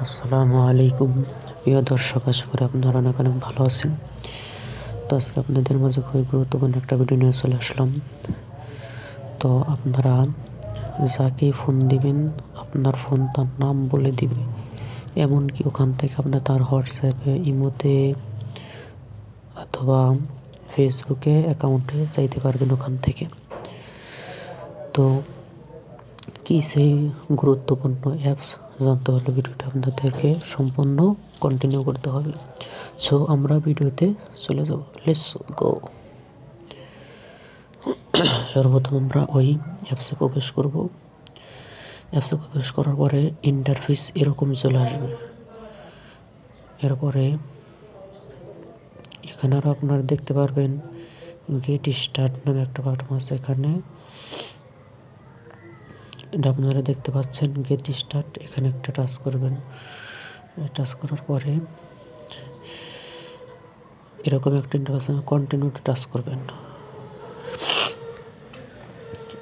আসসালামু আলাইকুম প্রিয় দর্শক, আশা করি আপনারা অনেক অনেক ভালো আছেন। তো আজকে আপনাদের মাঝে খুবই গুরুত্বপূর্ণ একটা ভিডিও নিয়ে চলে আসলাম। তো আপনারা যাকে ফোন দিবেন আপনার ফোন তার নাম বলে দিবে, এমনকি ওখান থেকে আপনার তার হোয়াটসঅ্যাপে, ইমোতে অথবা ফেসবুকে অ্যাকাউন্টে চাইতে পারবেন ওখান থেকে। তো কি সেই গুরুত্বপূর্ণ অ্যাপস জানতে হলে ভিডিওটা আপনাদেরকে সম্পূর্ণ কন্টিনিউ করতে হবে। সো আমরা ভিডিওতে চলে যাব, লেটস গো। সর্বপ্রথম আমরা ওই অ্যাপসে প্রবেশ করব। অ্যাপসে প্রবেশ করার পরে ইন্টারফেস এরকম চলে আসবে। এরপরে এখানে আরও আপনারা দেখতে পারবেন গেট স্টার্ট নামে একটা বাটন আছে। এখানে এটা আপনারা দেখতে পাচ্ছেন গেট স্টার্ট, এখানে একটা টাচ করবেন। টাচ করার পরে এরকম একটা ইন্টারফেস কন্টিনিউতে টাচ করবেন।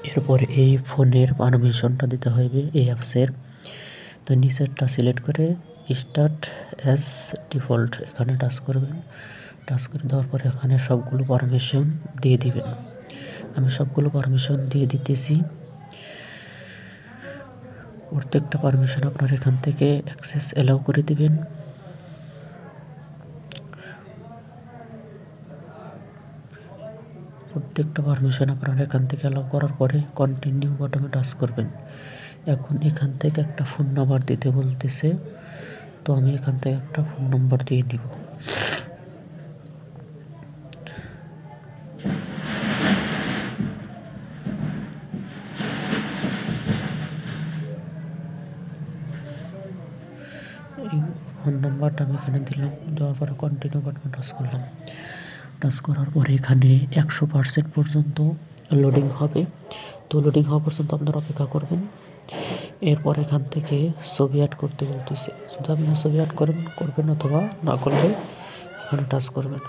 এরপরে এই ফোনের পারমিশনটা দিতে হবে এই অ্যাপসের। তো নিচেরটা সিলেক্ট করে স্টার্ট অ্যাজ ডিফল্ট এখানে টাচ করবেন। টাচ করে দেওয়ার পরে এখানে সবগুলো পারমিশন দিয়ে দিবেন। আমি সবগুলো পারমিশন দিয়ে দিতেছি। প্রত্যেকটা পারমিশন আপনার এখান থেকে অ্যাক্সেস অ্যালাউ করে দিবেন। প্রত্যেকটা পারমিশন আপনারা এখান থেকে অ্যালাউ করার পরে কন্টিনিউ বাটনে টাচ করবেন। এখন এখান থেকে একটা ফোন নাম্বার দিতে বলতেছে, তো আমি এখান থেকে একটা ফোন নাম্বার দিয়ে নিব। এই ফোন নাম্বারটা আমি এখানে দিলাম। দেওয়ার পরে কন্টিনিউ বাটনে টাচ করলাম। টাচ করার পরে এখানে 100% পর্যন্ত লোডিং হবে। তো লোডিং হওয়া পর্যন্ত আপনারা অপেক্ষা করবেন। এরপর এখান থেকে ছবি অ্যাড করতে বলতেছে, শুধু আপনি ছবি অ্যাড করবেন অথবা না করলে এখানে টাচ করবেন।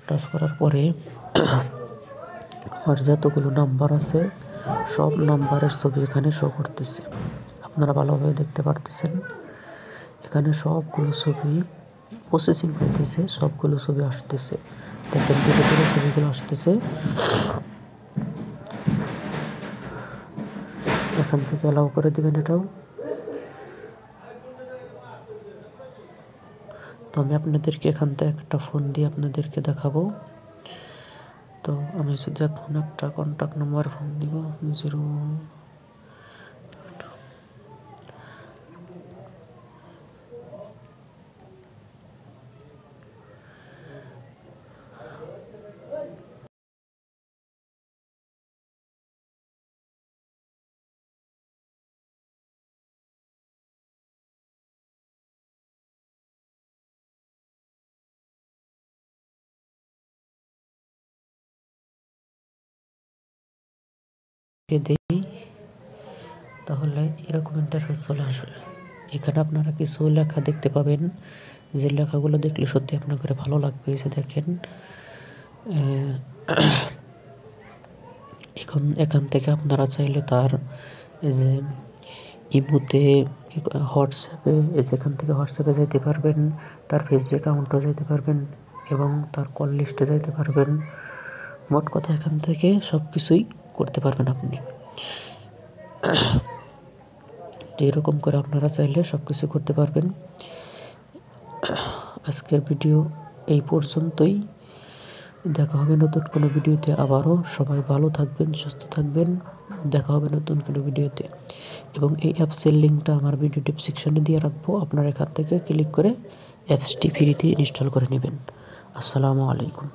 টাচ করার পরে আমার যতগুলো নাম্বার আছে সব নাম্বারের ছবি এখানে শো করতেছে। আপনারা ভালোভাবে দেখতে পারতেছেন এখানে সবগুলো ছবি প্রসেসিং হইতেছে, সবগুলো ছবি আসতেছে। দেখেন ধীরে ধীরে ছবিগুলো আসতেছে। এখান থেকে অ্যালাউ করে দিবেন এটাও। তো আমি আপনাদেরকে এখান থেকে একটা ফোন দিয়ে আপনাদেরকে দেখাবো। তো আমি শুধু এখন একটা কন্ট্যাক্ট নাম্বার ফোন দিব 0। দেই, তাহলে এরকম ইন্টারফেস চলে আসবে। এখানে আপনারা কিছু লেখা দেখতে পাবেন, যে লেখাগুলো দেখলে সত্যি আপনাদের ভালো লাগবে। যে দেখেন এখান থেকে আপনারা চাইলে তার যে ইমোতে, হোয়াটসঅ্যাপে, যেখান থেকে হোয়াটসঅ্যাপে যাইতে পারবেন, তার ফেসবুক অ্যাকাউন্টও যাইতে পারবেন এবং তার কল লিস্টে যাইতে পারবেন। মোট কথা এখান থেকে সব কিছুই করতে পারবেন আপনি। তো এরকম করে আপনারা চাইলে সব কিছু করতে পারবেন। আজকের ভিডিও এই পর্যন্তই। দেখা হবে নতুন কোনো ভিডিওতে আবারও। সবাই ভালো থাকবেন, সুস্থ থাকবেন। দেখা হবে নতুন কোনো ভিডিওতে। এবং এই অ্যাপসের লিঙ্কটা আমার ভিডিও ডেসক্রিপশনে দিয়ে রাখবো। আপনারা এখান থেকে ক্লিক করে অ্যাপসটি ফ্রিতে ইনস্টল করে নেবেন। আসসালামু আলাইকুম।